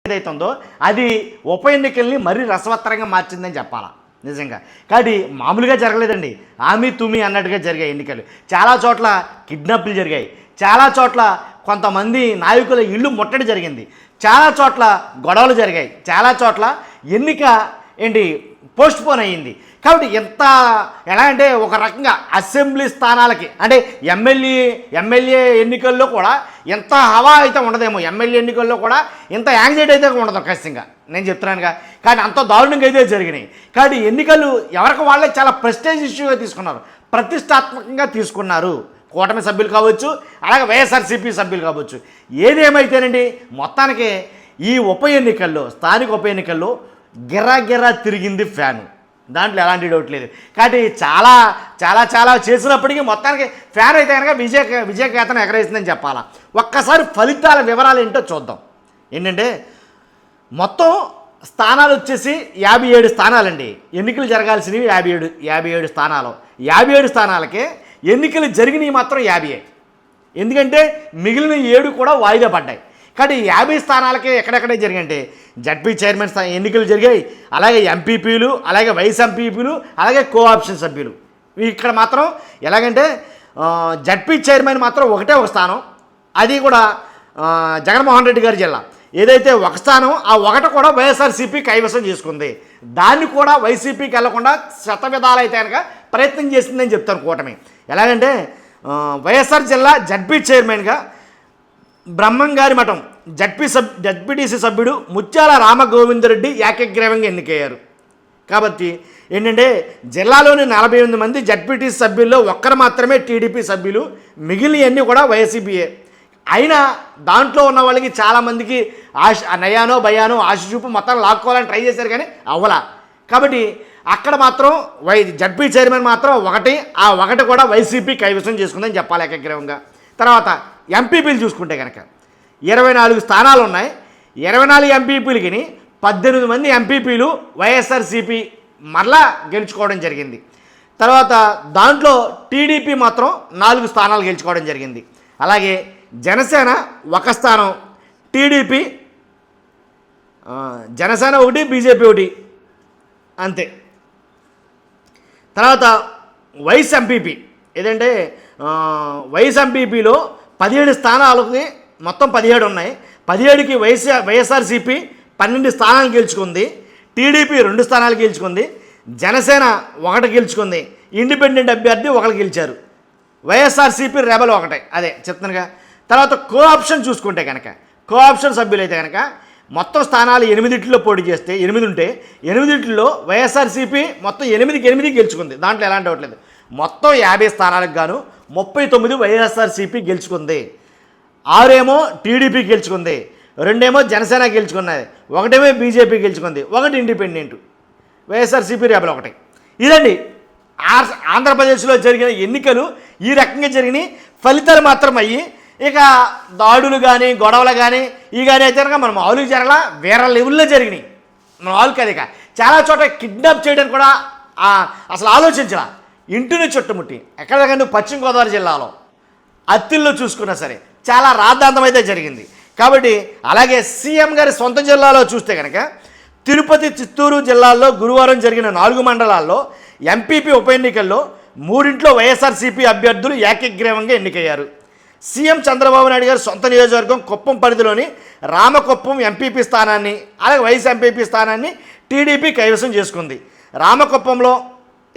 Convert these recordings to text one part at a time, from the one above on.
ఏదైతే ఉందో అది ఉప ఎన్నికల్ని మరీ రసవత్తరంగా మార్చిందని చెప్పాలా నిజంగా. కాబట్టి మామూలుగా జరగలేదండి, ఆమె తుమి అన్నట్టుగా జరిగాయి ఎన్నికలు. చాలా చోట్ల కిడ్నాప్లు జరిగాయి, చాలా చోట్ల కొంతమంది నాయకుల ఇళ్ళు ముట్టడి జరిగింది, చాలా చోట్ల గొడవలు జరిగాయి, చాలా చోట్ల ఎన్నిక పోస్ట్ పోన్ అయ్యింది. కాబట్టి ఎంత ఎలా అంటే ఒక రకంగా అసెంబ్లీ స్థానాలకి అంటే ఎమ్మెల్యే ఎన్నికల్లో కూడా ఎంత హవా అయితే ఉండదేమో, ఎమ్మెల్యే ఎన్నికల్లో కూడా ఇంత యాంగ్జైటీ అయితే ఉండదు ఖచ్చితంగా, నేను చెప్తున్నానుగా. కానీ అంత దారుణంగా అయితే జరిగినాయి. కాబట్టి ఎన్నికలు ఎవరికి వాళ్ళే చాలా ప్రెస్టేజ్ ఇష్యూగా తీసుకున్నారు, ప్రతిష్టాత్మకంగా తీసుకున్నారు. కూటమి సభ్యులు కావచ్చు, అలాగే వైఎస్ఆర్సీపీ సభ్యులు కావచ్చు. ఏదేమైతేనండి మొత్తానికి ఈ ఉప ఎన్నికల్లో, స్థానిక ఉప ఎన్నికల్లో గిర్రా తిరిగింది ఫ్యాను, దాంట్లో ఎలాంటి డౌట్ లేదు. కాబట్టి చాలా చాలా చాలా చేసినప్పటికీ మొత్తానికి ఫ్యాన్ అయితే కనుక విజయకేతనం ఎగరేసిందని చెప్పాలా. ఒక్కసారి ఫలితాల వివరాలు ఏంటో చూద్దాం. ఏంటంటే మొత్తం స్థానాలు వచ్చేసి 57 స్థానాలండి. ఎన్నికలు జరగాల్సినవి 57 స్థానాలు. 57 స్థానాలకే ఎన్నికలు జరిగినవి మాత్రం 50. ఎందుకంటే మిగిలిన 7 కూడా వాయిదా పడ్డాయి. కానీ 50 స్థానాలకే ఎక్కడెక్కడే జరిగాయంటే జడ్పీ చైర్మన్ ఎన్నికలు జరిగాయి, అలాగే ఎంపీపీలు, అలాగే వైస్ ఎంపీపీలు, అలాగే కోఆప్షన్ సభ్యులు. ఇక్కడ మాత్రం ఎలాగంటే జడ్పీ చైర్మన్ మాత్రం ఒకటే ఒక స్థానం, అది కూడా జగన్మోహన్ రెడ్డి గారి జిల్లా. ఏదైతే ఒక స్థానం, ఆ ఒకటి కూడా వైఎస్ఆర్సీపీ కైవసం చేసుకుంది. దాన్ని కూడా వైసీపీకి వెళ్లకుండా శతవిధాలైతే కనుక ప్రయత్నం చేసిందని చెప్తాను కూటమి. ఎలాగంటే వైఎస్ఆర్ జిల్లా జడ్పీ చైర్మన్గా బ్రహ్మంగారి మఠం జడ్పీటీసీ సభ్యుడు ముత్యాల రామగోవిందరెడ్డి ఏకగ్రీవంగా ఎన్నికయ్యారు. కాబట్టి ఏంటంటే జిల్లాలోని 48 మంది జడ్పీటీసీ సభ్యుల్లో ఒక్కరు మాత్రమే టీడీపీ సభ్యులు, మిగిలినవన్నీ కూడా వైసీపీయే. అయినా దాంట్లో ఉన్న వాళ్ళకి చాలామందికి నయానో భయానో ఆశ చూపు మొత్తం లాక్కోవాలని ట్రై చేశారు, కానీ అవ్వలా. కాబట్టి అక్కడ మాత్రం జడ్పీ చైర్మన్ మాత్రం ఒకటి, ఆ ఒకటి కూడా వైసీపీ కైవసం చేసుకుందని చెప్పాలి ఏకగ్రీవంగా. తర్వాత ఎంపీపీలు చూసుకుంటే కనుక 24 స్థానాలు ఉన్నాయి. 24 ఎంపీపీలకి 18 మంది ఎంపీపీలు వైఎస్ఆర్సీపీ మరలా గెలుచుకోవడం జరిగింది. తర్వాత దాంట్లో టీడీపీ మాత్రం 4 స్థానాలు గెలుచుకోవడం జరిగింది. అలాగే జనసేన 1 స్థానం, టీడీపీ జనసేన 1, బీజేపీ 1 అంతే. తర్వాత వైస్ ఎంపీపీ ఏదంటే వైస్ ఎంపీపీలో 17 స్థానాలకి మొత్తం 17 ఉన్నాయి. 17కి వైఎస్ఆర్సీపీ 12 స్థానాలు గెలుచుకుంది, టీడీపీ 2 స్థానాలు గెలుచుకుంది, జనసేన 1 గెలుచుకుంది, ఇండిపెండెంట్ అభ్యర్థి 1 గెలిచారు, వైఎస్ఆర్సీపీ రెబల్ 1. అదే చెప్తున్నానుగా. తర్వాత కోఆప్షన్ చూసుకుంటే కనుక కోఆప్షన్ సభ్యులైతే కనుక మొత్తం స్థానాలు 8 పోటీ చేస్తే 8 ఉంటే 8 వైఎస్ఆర్సీపీ మొత్తం 8కి గెలుచుకుంది, దాంట్లో ఎలాంటి డౌట్ లేదు. మొత్తం 50 స్థానాలకు గాను 39 వైఎస్ఆర్సీపీ గెలుచుకుంది, 6 ఏమో టీడీపీ గెలుచుకుంది, 2 ఏమో జనసేన గెలుచుకున్నది, 1 ఏమో బీజేపీ గెలుచుకుంది, 1 ఇండిపెండెంట్, వైఎస్ఆర్సీపీ రెబల్ 1. ఇదండి ఆంధ్రప్రదేశ్లో జరిగిన ఎన్నికలు. ఈ రకంగా జరిగినాయి. ఫలితాలు మాత్రం అయ్యి ఇక దాడులు కానీ గొడవలు కానీ కానీ అయితే కనుక మనం మామూలుగా జరగలా, వేరే లెవెల్లో జరిగినాయి. మన మామూలుగా అది చాలా చోట కిడ్నాప్ చేయడానికి కూడా అసలు ఆలోచించలా. ఇంటిని చుట్టుముట్టి ఎక్కడ పశ్చిమ గోదావరి జిల్లాలో అత్తిల్లో చూసుకున్నా సరే చాలా రాద్ధాంతం అయితే జరిగింది. కాబట్టి అలాగే సీఎం గారి సొంత జిల్లాలో చూస్తే కనుక తిరుపతి, చిత్తూరు జిల్లాల్లో గురువారం జరిగిన 4 మండలాల్లో ఎంపీపీ ఉప ఎన్నికల్లో 3 వైఎస్ఆర్సీపీ అభ్యర్థులు ఏకగ్రీవంగా ఎన్నికయ్యారు. సీఎం చంద్రబాబు నాయుడు గారు సొంత నియోజకవర్గం కుప్పం పరిధిలోని రామకుప్పం ఎంపీపీ స్థానాన్ని, అలాగే వైస్ ఎంపీపీ స్థానాన్ని టీడీపీ కైవసం చేసుకుంది. రామకుప్పంలో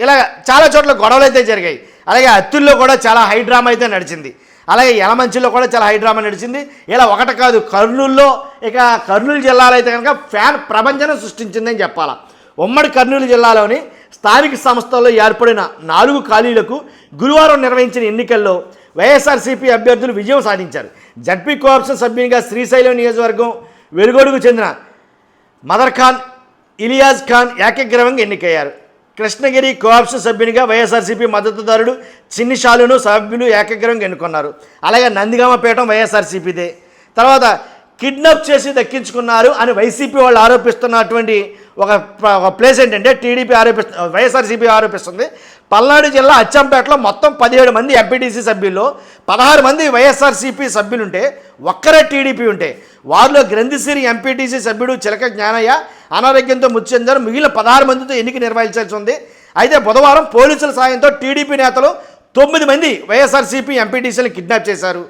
ఇలా చాలా చోట్ల గొడవలు అయితే జరిగాయి. అలాగే అత్తుల్లో కూడా చాలా హై డ్రామా అయితే నడిచింది. అలాగే యలమంచిలో కూడా చాలా హై డ్రామా నడిచింది. ఇలా ఒకటి కాదు, కర్నూలు జిల్లాలో అయితే కనుక ఫ్యాన్ ప్రభంజనం సృష్టించిందని చెప్పాలా. ఉమ్మడి కర్నూలు జిల్లాలోని స్థానిక సంస్థల్లో ఏర్పడిన 4 ఖాళీలకు గురువారం నిర్వహించిన ఎన్నికల్లో వైఎస్ఆర్సీపీ అభ్యర్థులు విజయం సాధించారు. జడ్పీ కోఆప్షన్ సభ్యునిగా శ్రీశైలం నియోజకవర్గం వెలుగొడుగు చెందిన మదర్ ఖాన్ ఇలియాజ్ ఖాన్ ఏకగ్రీవంగా ఎన్నికయ్యారు. కృష్ణగిరి కోఆప్షన్ సభ్యునిగా వైఎస్ఆర్సీపీ మద్దతుదారుడు చిన్ని షాలును సభ్యులు ఏకగ్రీవంగా ఎన్నుకున్నారు. అలాగే నందిగామపేటం వైఎస్ఆర్సీపీదే. తర్వాత కిడ్నాప్ చేసి దక్కించుకున్నారు అని వైసీపీ వాళ్ళు ఆరోపిస్తున్నటువంటి ఒక ప్లేస్ ఏంటంటే వైఎస్ఆర్సీపీ ఆరోపిస్తుంది. పల్నాడు జిల్లా అచ్చంపేటలో మొత్తం 17 మంది ఎంపీటీసీ సభ్యుల్లో 16 మంది వైఎస్ఆర్సీపీ సభ్యులుంటే ఒక్కరే టీడీపీ ఉంటే వారిలో గ్రంథిసిరి ఎంపీటీసీ సభ్యుడు చిలక జ్ఞానయ్య అనారోగ్యంతో మృతి చెందారు. మిగిలిన 16 మందితో ఎన్నిక నిర్వహించాల్సి ఉంది. అయితే బుధవారం పోలీసుల సాయంతో టీడీపీ నేతలు 9 మంది వైఎస్ఆర్సీపీ ఎంపీటీసీలను కిడ్నాప్ చేశారు.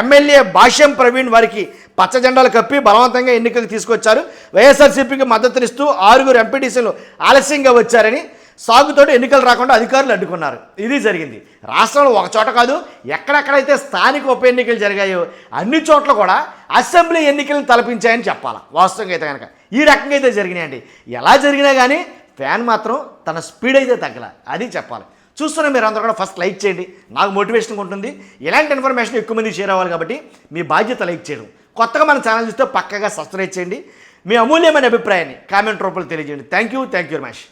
ఎమ్మెల్యే భాష్యం ప్రవీణ్ వారికి పచ్చ జెండాలు కప్పి బలవంతంగా ఎన్నికకు తీసుకొచ్చారు. వైఎస్ఆర్సీపీకి మద్దతునిస్తూ 6 ఎంపీటీసీలు ఆలస్యంగా వచ్చారని సాగుతోటి ఎన్నికలు రాకుండా అధికారులు అడ్డుకున్నారు. ఇది జరిగింది. రాష్ట్రంలో ఒక చోట కాదు, ఎక్కడెక్కడైతే స్థానిక ఉప ఎన్నికలు జరిగాయో అన్ని చోట్ల కూడా అసెంబ్లీ ఎన్నికలను తలపించాయని చెప్పాలి. వాస్తవంగా అయితే కనుక ఈ రకంగా అయితే జరిగినాయండి. ఎలా జరిగినా కానీ ఫ్యాన్ మాత్రం తన స్పీడ్ అయితే తగ్గల, అది చెప్పాలి. చూస్తున్న మీరు అందరూ కూడా ఫస్ట్ లైక్ చేయండి, నాకు మోటివేషన్ ఉంటుంది. ఇలాంటి ఇన్ఫర్మేషన్ ఎక్కువ మంది షేర్ అవ్వాలి కాబట్టి మీ బాధ్యత లైక్ చేయడం. కొత్తగా మన ఛానల్ చూస్తే పక్కగా సబ్స్క్రైబ్ చేయండి. మీ అమూల్యమైన అభిప్రాయాన్ని కామెంట్ రూపంలో తెలియజేయండి. Thank you very much.